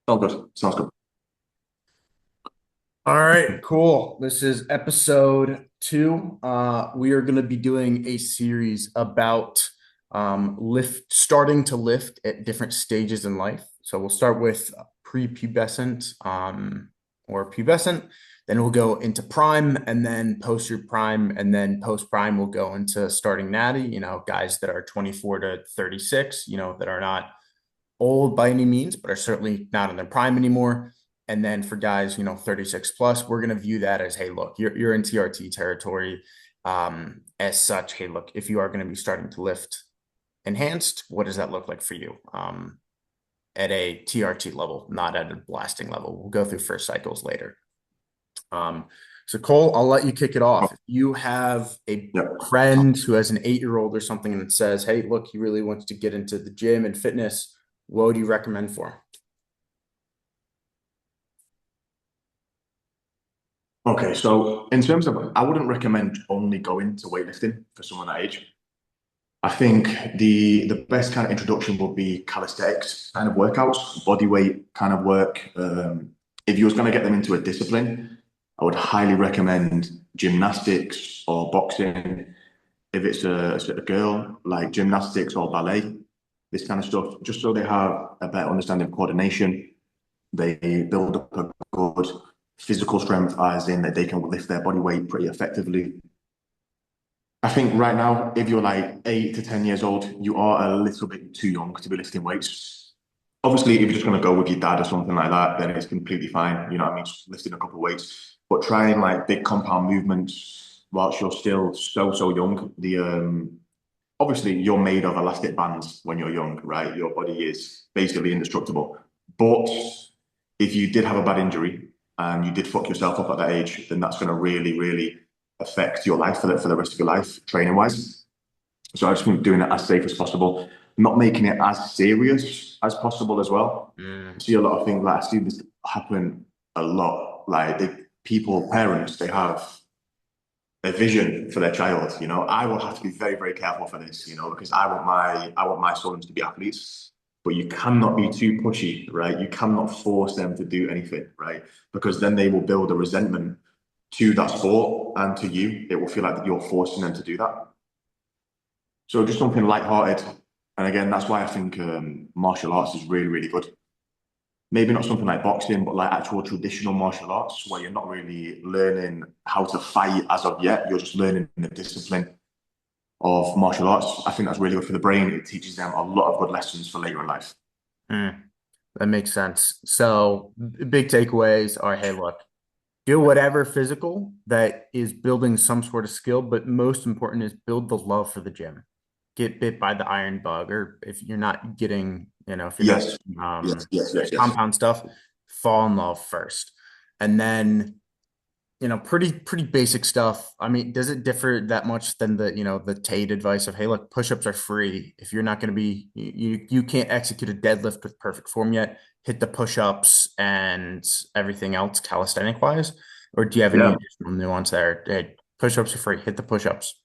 All good. Sounds good. All right, cool. This is episode two. We are going to be doing a series about starting to lift at different stages in life. So we'll start with prepubescent or pubescent, then we'll go into prime, and then post your prime, and then post prime we'll go into starting natty. Guys that are 24 to 36. That are not old by any means, but are certainly not in their prime anymore. And then for guys, 36 plus, we're going to view that as, hey, look, you're in TRT territory. As such, hey, look, if you are going to be starting to lift enhanced, what does that look like for you? At a TRT level, not at a blasting level. We'll go through first cycles later. So Cole, I'll let you kick it Oh, off. If you have a yeah. friend who has an 8-year-old or something and it says, hey, look, he really wants to get into the gym and fitness, what would you recommend for him? Okay, so in terms of, I wouldn't recommend only going to weightlifting for someone that age. I think the best kind of introduction would be calisthenics kind of workouts, body weight kind of work. If you was going to get them into a discipline, I would highly recommend gymnastics or boxing. If it's a girl, like gymnastics or ballet, this kind of stuff, just so they have a better understanding of coordination. They build up a good physical strength, as in that they can lift their body weight pretty effectively. I think right now, if you're like 8 to 10 years old, you are a little bit too young to be lifting weights. Obviously, if you're just going to go with your dad or something like that, then it's completely fine. You know what I mean? Just lifting a couple of weights, but trying like big compound movements whilst you're still so young. The obviously you're made of elastic bands when you're young, right? Your body is basically indestructible. But if you did have a bad injury and you did fuck yourself up at that age, then that's going to really affect your life for the rest of your life, training wise. So I just think doing it as safe as possible, not making it as serious as possible as well. I Mm, see a lot of things like I see this happen a lot. Like people, parents, they have a vision for their child. You know, I will have to be very careful for this. You know, because I want my sons to be athletes, but you cannot be too pushy, right? You cannot force them to do anything, right? Because then they will build a resentment to that sport and to you. It will feel like that you're forcing them to do that. So just something light-hearted. And again, that's why I think martial arts is really good. Maybe not something like boxing, but like actual traditional martial arts where you're not really learning how to fight as of yet. You're just learning the discipline of martial arts. I think that's really good for the brain. It teaches them a lot of good lessons for later in life. mm, that makes sense. So, big takeaways are, hey, look, do whatever physical that is building some sort of skill, but most important is build the love for the gym. Get bit by the iron bug, or if you're not getting, if you're not Yes, um, yes. compound stuff, fall in love first, and then pretty basic stuff. I mean, does it differ that much than the Tate advice of, hey, look, push-ups are free. If you're not going to be, you can't execute a deadlift with perfect form yet, hit the push-ups and everything else calisthenic wise, or do you have any Yeah, additional nuance there? Hey, push-ups are free. Hit the push-ups.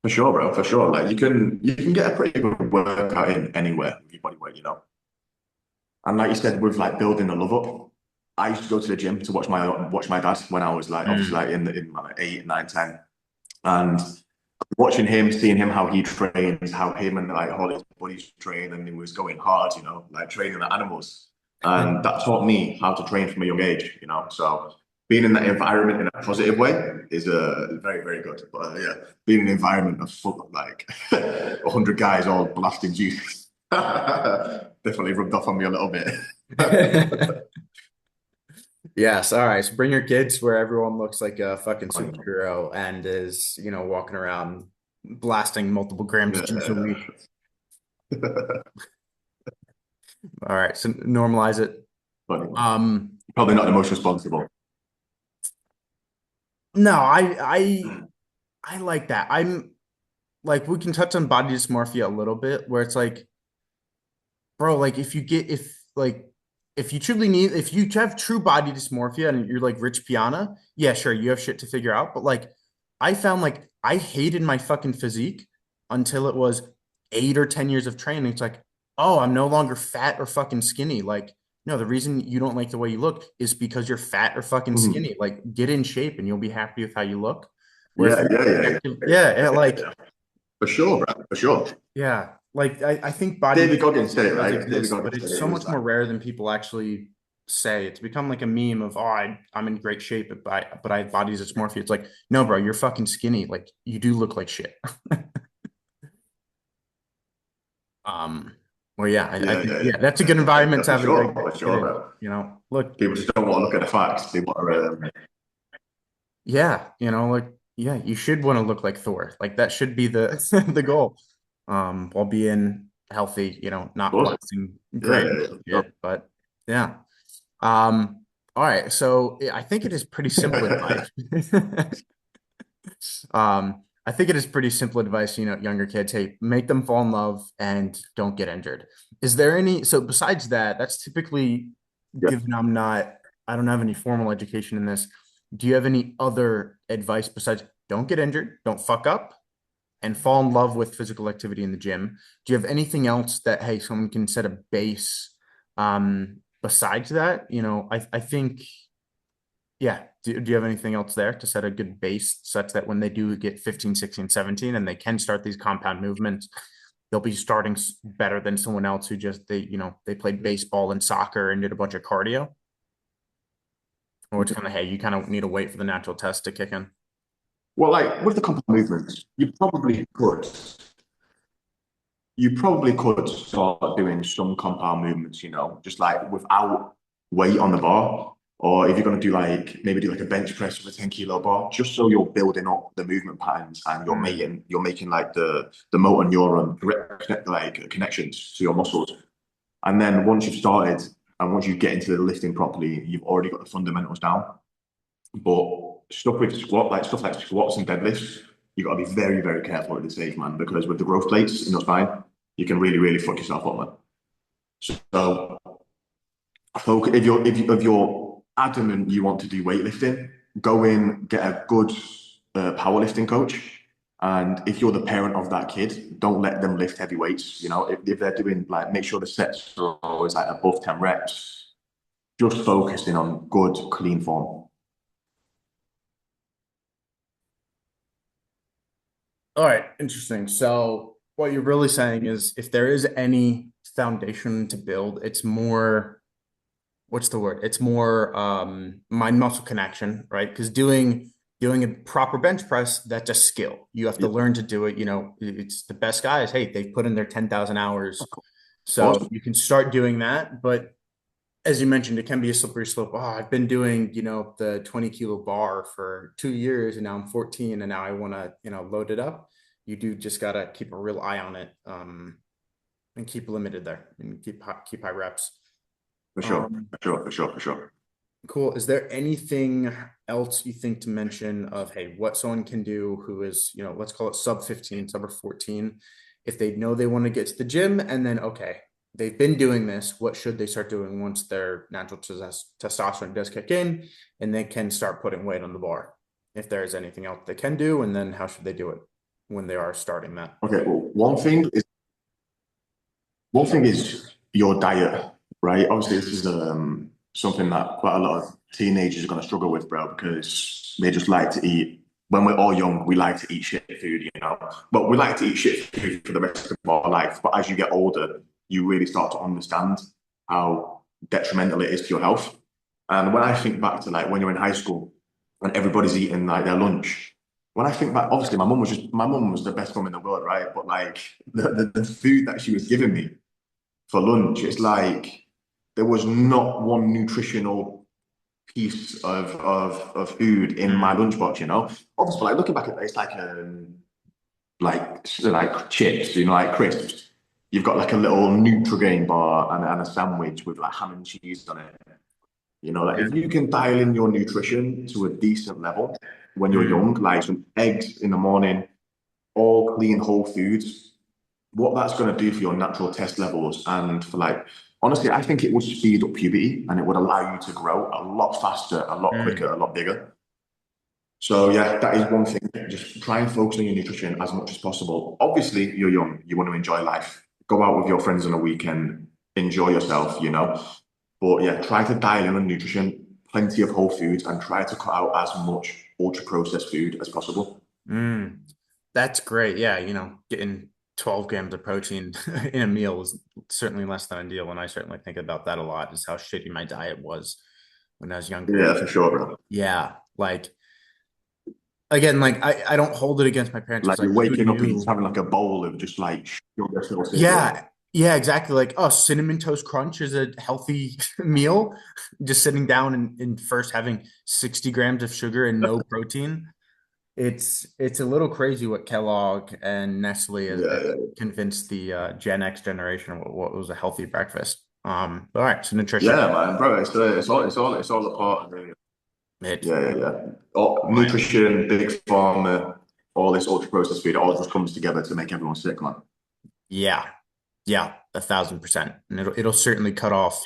for sure, bro, for sure. Like you can get a pretty good workout in anywhere with your body weight, you know. And like you said, with like building the love up, I used to go to the gym to watch my dad when I was like obviously Mm. like in my like 8, 9, 10. And watching him, seeing him how he trains, how him and like all his buddies train, and he was going hard, you know, like training the animals. And that taught me how to train from a young age, you know. So being in that environment in a positive way is very good. But yeah, being in an environment of full, like 100 guys all blasting juice definitely rubbed off on me a little bit. Yes, all right. So bring your kids where everyone looks like a fucking superhero and is, walking around blasting multiple grams of juice a Yeah. week. All right, so normalize it. Funny. Um, Probably not the most responsible. no, I like that. I'm like we can touch on body dysmorphia a little bit, where it's like, bro, like if you truly need if you have true body dysmorphia and you're like Rich Piana, yeah, sure, you have shit to figure out. But like I found like I hated my fucking physique until it was 8 or 10 years of training, it's like, oh, I'm no longer fat or fucking skinny. Like, no, the reason you don't like the way you look is because you're fat or fucking Mhm. skinny. Like, get in shape and you'll be happy with how you look. Whereas, Yeah, yeah, yeah, yeah, yeah, and like, yeah. For sure, bro. For sure. yeah, like I think David bodybuilding Goggins said it, does right? David exist, but Goggins said it's it. so It was much more like, rare than people actually say. It's become like a meme of, oh, I'm in great shape, but I have body dysmorphia. It's like, no, bro, you're fucking skinny. Like, you do look like shit. Um, well, yeah, I yeah, think, yeah, yeah, yeah, that's a yeah, good yeah, environment yeah, to for have sure, a for kid sure, in. bro. Look, People just don't want to look at the facts. They want to, yeah, like, yeah, you should want to look like Thor. Like that should be the the goal. While being healthy, of not course. flexing Yeah, grand yeah, yeah. For shit, but yeah. All right, so I think it is pretty simple advice. I think it is pretty simple advice, younger kids, hey, make them fall in love and don't get injured. Is there so besides that, that's typically yeah. given I don't have any formal education in this. Do you have any other advice besides don't get injured, don't fuck up, and fall in love with physical activity in the gym? Do you have anything else that, hey, someone can set a base besides that? I think yeah. Do you have anything else there to set a good base such that when they do get 15, 16, 17, and they can start these compound movements, they'll be starting better than someone else who just they played baseball and soccer and did a bunch of cardio? Or it's kind of, hey, you kind of need to wait for the natural test to kick in. Well, like with the compound movements, you probably could start doing some compound movements, just like without weight on the bar. Or if you're going to do like maybe do like a bench press with a 10 kilo bar, just so you're building up the movement patterns and Mm. you're making like the motor neuron like connections to your muscles. And then once you've started and once you get into the lifting properly, you've already got the fundamentals down. But stuff like squats and deadlifts, you got to be very, very careful at this stage, man, because with the growth plates in your spine, you can really, really fuck yourself up, man. So, if you're adamant you want to do weightlifting, go in, get a good powerlifting coach. And if you're the parent of that kid, don't let them lift heavy weights. If they're doing like, make sure the sets are always like above 10 reps, just focusing on good, clean form. All right, interesting. So what you're really saying is if there is any foundation to build, it's more, what's the word? It's more mind muscle connection, right? Because doing a proper bench press, that's a skill. You have to Yeah, learn to do it. It's the best guys. Hey, they've put in their 10,000 hours. of So course. you can start doing that. But as you mentioned, it can be a slippery slope. Oh, I've been doing, the 20 kilo bar for 2 years and now I'm 14 and now I want to, load it up. You do just got to keep a real eye on it, and keep limited there and keep high reps. For sure, Um, for sure, for sure, for sure. cool. Is there anything else you think to mention of, hey, what someone can do who is, let's call it sub 15, sub or 14, if they know they want to get to the gym and then, okay, they've been doing this, what should they start doing once their natural testosterone does kick in and they can start putting weight on the bar? If there is anything else they can do, and then how should they do it when they are starting that? Okay, well, one thing is your diet, right? Obviously, this is something that quite a lot of teenagers are going to struggle with, bro, because they just like to eat. When we're all young, we like to eat shit food, but we like to eat shit food for the rest of our life. But as you get older, you really start to understand how detrimental it is to your health. And when I think back to like when you're in high school and everybody's eating like their lunch, when I think back, obviously my mum was the best mum in the world, right? But like the food that she was giving me for lunch, it's like there was not one nutritional piece of food in my Mm. lunchbox. Obviously, like looking back at it, it's like chips, like crisps. You've got like a little Nutrigrain bar and a sandwich with like ham and cheese on it. Like Yeah. if you can dial in your nutrition to a decent level when you're Mm. young, like some eggs in the morning, all clean whole foods, what that's going to do for your natural test levels and for like honestly, I think it would speed up puberty and it would allow you to grow a lot faster, a lot quicker, Mm. a lot bigger. So yeah, that is one thing. Just try and focus on your nutrition as much as possible. Obviously, you're young, you want to enjoy life. Go out with your friends on a weekend, enjoy yourself, you know. But yeah, try to dial in on nutrition, plenty of whole foods, and try to cut out as much ultra processed food as possible. Mm, that's great. Yeah, getting 12 grams of protein in a meal is certainly less than ideal. And I certainly think about that a lot, is how shitty my diet was when I was younger. Yeah, for sure, bro. Yeah, like again, like I don't hold it against my parents Like because you're like who waking up and just knew? having like a bowl of just like sugar filled cereal. Yeah, yeah, exactly. Like, oh, cinnamon toast crunch is a healthy meal. Just sitting down and first having 60 grams of sugar and no protein. It's a little crazy what Kellogg and Nestle has Yeah, yeah, convinced the Gen X generation what was a healthy breakfast. All right, so nutrition. yeah, man, bro. It's all a part. Really. It, Yeah, yeah, yeah. All, all right. nutrition, big pharma, all this ultra processed food, it all just comes together to make everyone sick, man. Yeah, yeah, 1,000%. And it'll certainly cut off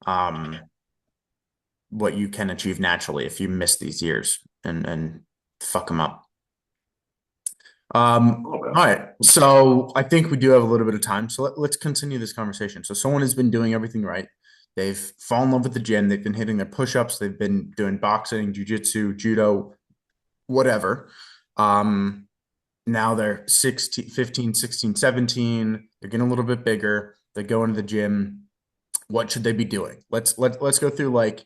um what you can achieve naturally if you miss these years and fuck them up. Oh, All bro. right. So I think we do have a little bit of time. So let's continue this conversation. So someone has been doing everything right. They've fallen in love with the gym. They've been hitting their push-ups. They've been doing boxing, jujitsu, judo, whatever. Um, Now they're 16, 15, 16, 17. They're getting a little bit bigger. They go into the gym. What should they be doing? Let's go through like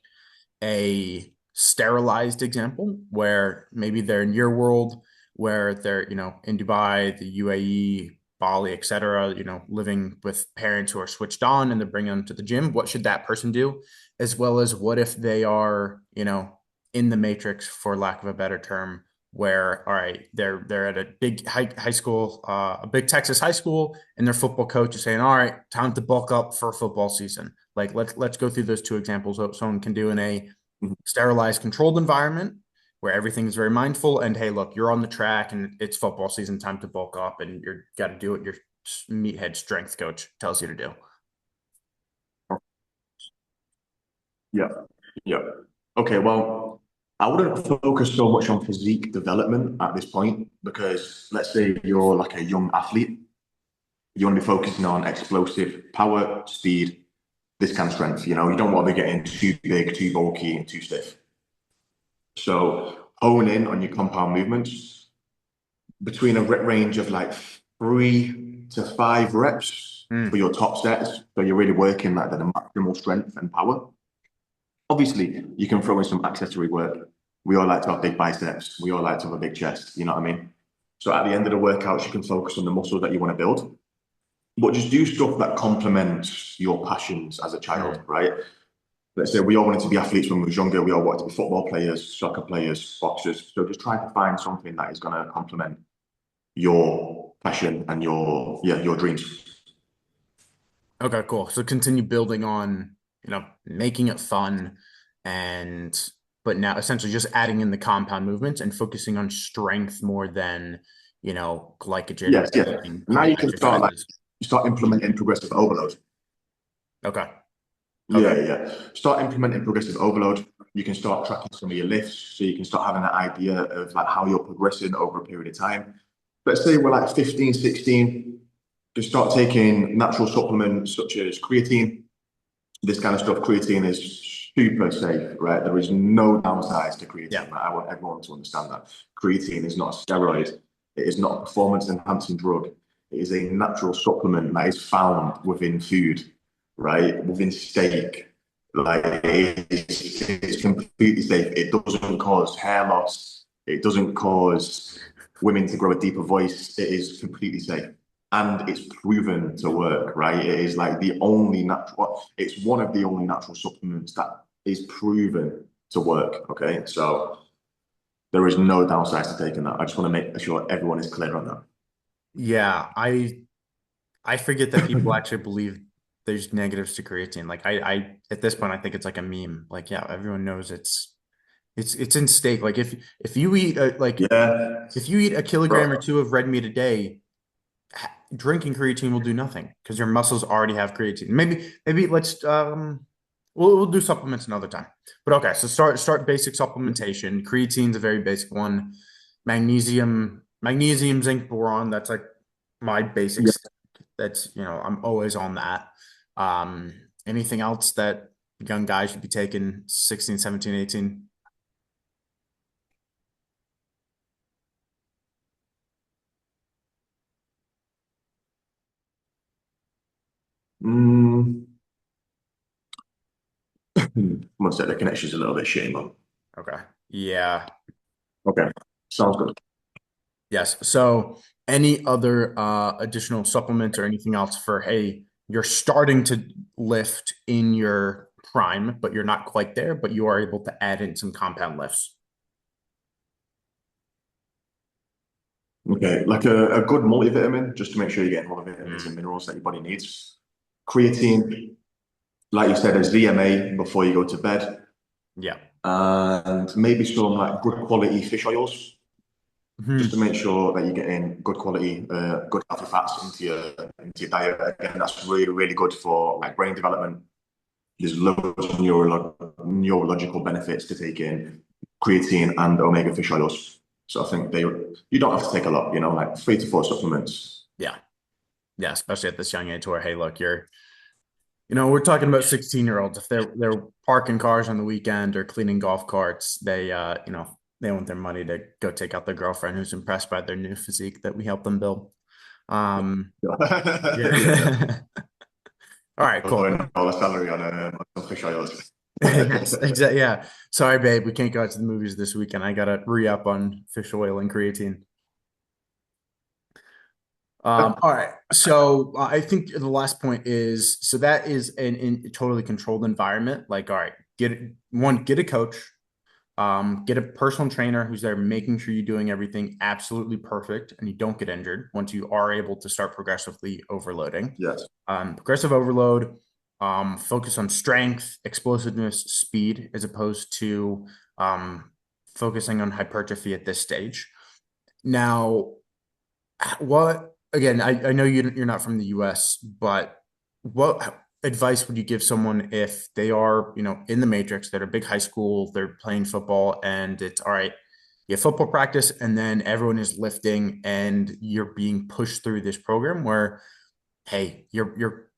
a sterilized example where maybe they're in your world, where they're in Dubai, the UAE, Bali, etc., living with parents who are switched on and they're bringing them to the gym. What should that person do? As well as what if they are in the matrix, for lack of a better term, where all right, they're at a big high school, a big Texas high school, and their football coach is saying, all right, time to bulk up for football season. Like let's go through those two examples so someone can do in a Mhm. sterilized, controlled environment where everything is very mindful. And hey, look, you're on the track and it's football season, time to bulk up, and you're got to do what your meathead strength coach tells you to do. Yeah, yeah. Okay, well, I wouldn't focus so much on physique development at this point because let's say you're like a young athlete, you want to be focusing on explosive power, speed, this kind of strength. You don't want to be getting too big, too bulky, and too stiff. So hone in on your compound movements between a rep range of like 3 to 5 reps for Mm, your top sets. So you're really working like the maximal strength and power. Obviously, you can throw in some accessory work. We all like to have big biceps. We all like to have a big chest. You know what I mean? So at the end of the workouts, you can focus on the muscle that you want to build, but just do stuff that complements your passions as a child, mm. right? Let's say we all wanted to be athletes when we were younger. We all wanted to be football players, soccer players, boxers. So just try to find something that is going to complement your passion and your dreams. Okay, cool. So continue building on, making it fun and but now essentially just adding in the compound movements and focusing on strength more than, glycogen Yes, yes. building Now pump you can start like exercises. you start implementing progressive overload. Okay. Yeah, Okay. yeah. Start implementing progressive overload. You can start tracking some of your lifts, so you can start having an idea of like how you're progressing over a period of time. Let's say we're like 15, 16. Just start taking natural supplements such as creatine. This kind of stuff, creatine is super safe, right? There is no downsides to Yeah. creatine. Right? I want everyone to understand that. Creatine is not a steroid. It is not a performance enhancing drug. It is a natural supplement that is found within food, right? Within steak. Like it's completely safe. It doesn't cause hair loss. It doesn't cause women to grow a deeper voice. It is completely safe and it's proven to work, right? It is like the only natural, it's one of the only natural supplements that is proven to work. Okay. So there is no downsides to taking that. I just want to make sure everyone is clear on Yeah, I forget that people actually believe there's negatives to creatine. Like I at this point I think it's like a meme. Like yeah, everyone knows it's in steak. Like if you eat that. Yeah, if you eat a kilogram or bro. two of red meat a day, drinking creatine will do nothing because your muscles already have creatine. Maybe let's we'll do supplements another time. But okay, so start basic supplementation. Creatine's a very basic one. Magnesium, zinc, boron. That's like my Yeah. basics. That's I'm always on that. Um, Anything else that young guys should be taking 16, 17, 18? Mm, one sec, the connection's a little bit shitty, man. Okay. Yeah. Okay, sounds good. Yes. So any other additional supplements or anything else for, hey, you're starting to lift in your prime, but you're not quite there, but you are able to add in some compound lifts. Okay, like a good multivitamin, just to make sure you're getting all the vitamins and Mm, minerals that your body needs. Creatine, like you said, as VMA before you go to bed, yeah. and maybe some like good quality fish oils, just to Mhm. make sure that you're getting good quality, good healthy fats into your diet. Again, that's really really good for like brain development. There's loads of neurological benefits to taking creatine and omega fish oils. So I think you don't have to take a lot, like 3 to 4 supplements. Yeah. Yeah. Especially at this young age where, hey, look, we're talking about 16-year-olds. If they're parking cars on the weekend or cleaning golf carts, they want their money to go take out their girlfriend who's impressed by their new physique that we help them build. Yeah. Yeah. All right, cool. Going all the salary on fish oils. Yes, exactly. Yeah. Sorry, babe. We can't go out to the movies this weekend. I gotta re-up on fish oil and creatine. All right. So I think the last point is so that is an in totally controlled environment. Like, all right, get a coach, get a personal trainer who's there making sure you're doing everything absolutely perfect and you don't get injured once you are able to start progressively overloading. Yes. Progressive overload, focus on strength, explosiveness, speed, as opposed to focusing on hypertrophy at this stage. Now, what again? I know you're not from the U.S., but what advice would you give someone if they are, in the matrix, they're a big high school, they're playing football, and it's all right, you have football practice, and then everyone is lifting, and you're being pushed through this program where, hey, you're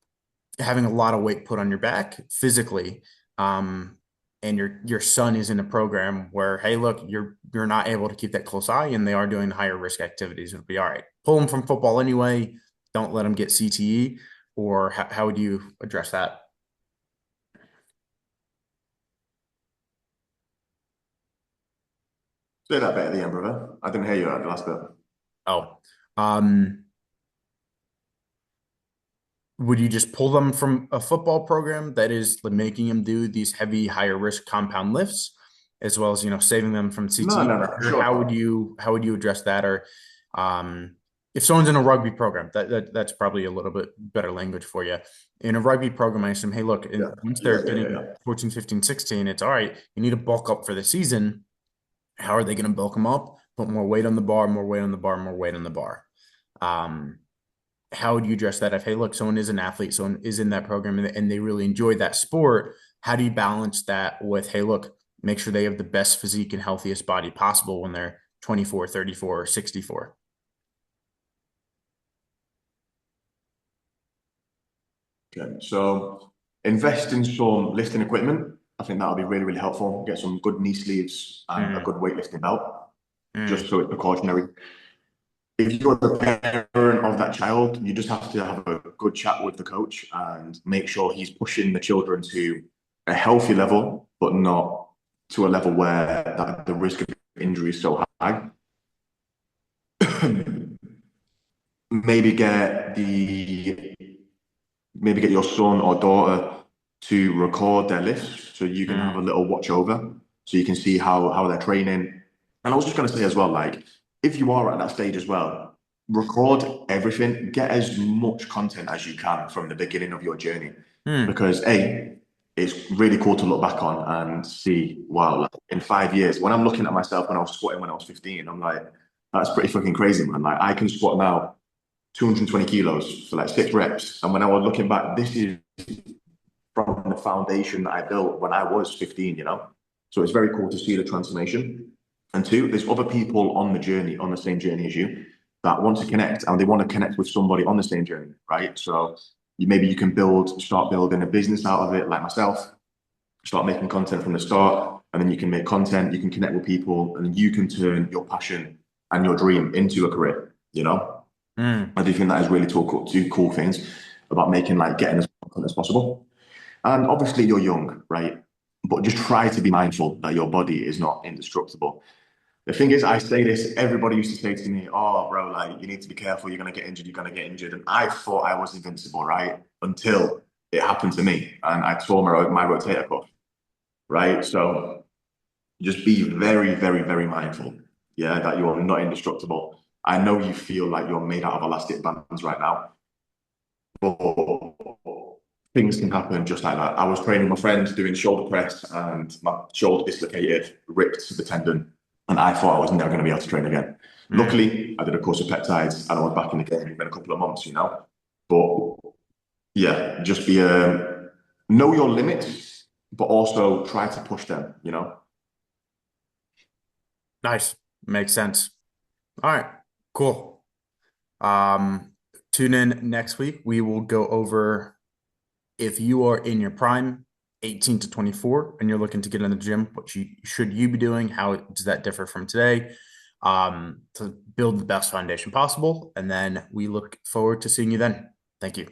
having a lot of weight put on your back physically, um, and your son is in a program where, hey, look, you're not able to keep that close eye, and they are doing higher risk activities. It'll be all right. Pull them from football anyway. Don't let them get CTE. Or how would you address that? Say that bit at the end, brother. I didn't hear you at the last bit. Oh, um, would you just pull them from a football program that is making them do these heavy, higher risk compound lifts, as well as saving them from No, CTE? no, no, for Or sure not. how would you address that? Or if someone's in a rugby program, that's probably a little bit better language for you. In a rugby program, I assume, hey, look, Yeah, once yeah, they're yeah, getting yeah. 14, 15, 16, it's all right. You need to bulk up for the season. How are they going to bulk them up? Put more weight on the bar, more weight on the bar, more weight on the bar. Um, how would you address that if, hey, look, someone is an athlete, someone is in that program and they really enjoy that sport? How do you balance that with, hey, look, make sure they have the best physique and healthiest body possible when they're 24, 34, or 64? Okay, so invest in some lifting equipment. I think that'll be really, really helpful. Get some good knee sleeves and a Mm, good weightlifting belt, just mm, so it's precautionary. If you're the parent of that child, you just have to have a good chat with the coach and make sure he's pushing the children to a healthy level, but not to a level where the risk of injury is so high. Maybe maybe get your son or daughter to record their lifts so you can have a mm, little watch over so you can see how they're training. And I was just going to say as well, like, if you are at that stage as well, record everything, get as much content as you can from the beginning of your journey. mm. Because it's really cool to look back on and see, wow, like in 5 years, when I'm looking at myself when I was squatting when I was 15, I'm like, that's pretty fucking crazy, man. Like I can squat now 220 kilos for like 6 reps. And when I was looking back, this is from the foundation that I built when I was 15, you know? So it's very cool to see the transformation. And two, there's other people on the journey, on the same journey as you, that want to connect and they want to connect with somebody on the same journey, right? So maybe you can start building a business out of it, like myself, start making content from the start, and then you can make content, you can connect with people, and you can turn your passion and your dream into a career, you know? Mm. I do think that is really two cool things about making like getting as much content as possible. And obviously you're young, right? But just try to be mindful that your body is not indestructible. The thing is, I say this, everybody used to say to me, oh, bro, like, you need to be careful, you're going to get injured, you're going to get injured. And I thought I was invincible, right? Until it happened to me and I tore my rotator cuff, right? So just be very, very, very mindful, yeah, that you are not indestructible. I know you feel like you're made out of elastic bands right now, but things can happen just like that. I was training my friend doing shoulder press and my shoulder dislocated, ripped the tendon, and I thought I was never going to be able to train again. Mm. Luckily, I did a course of peptides and I was back in the game within a couple of months, you know. But yeah, just be know your limits, but also try to push them, you know. Nice. Makes sense. All right. Cool. Um, Tune in next week. We will go over if you are in your prime, 18 to 24, and you're looking to get in the gym, what should you be doing? How does that differ from today? To build the best foundation possible. And then we look forward to seeing you then. Thank you.